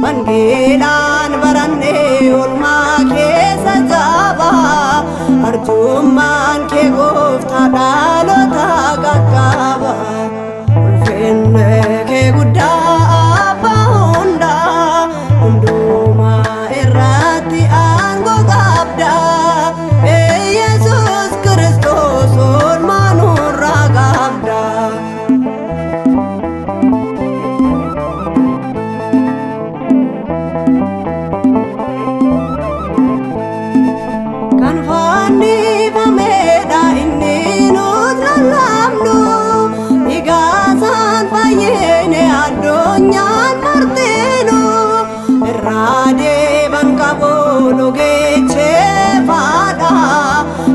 Wangeelaan barannee oolmaa keessa jaba arjummaan kee gooftaa dhaloota qaqqaba. Ulfinni kee guddaa abbaa hundaa hundumaa irratti aangoo qabda. Yesuus Kiristoos oolmaa nurraa qabda.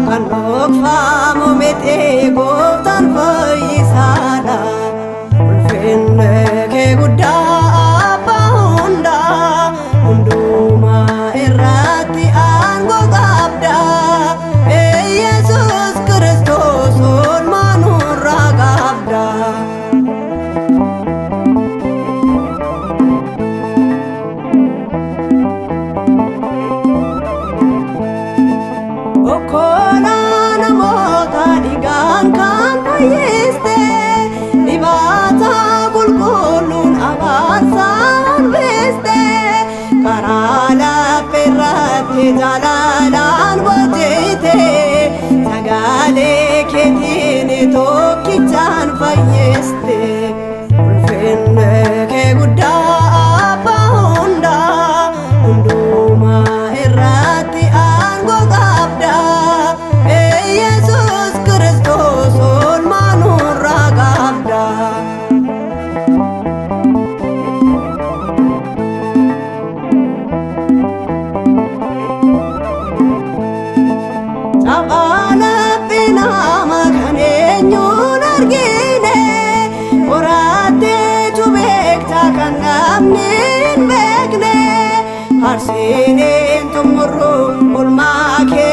Kan dhokfamu miti gooftaan fayyisaadha. Ulfinni kee guddaa abbaa hundaa hundumaa irratti aangoo qabda. Yesuus Kiristoos oolmaa nurraa qabda. Jalalaan wajjite sagalee keetiin tokkichaan fayyiste. Ulfinni kee guddaa abbaa hundaa hundumaa irratti aangoo qabda. Yesuus Kiristoos oolmaa nurraa qabda. Arsiniin tumurru oolmaa kee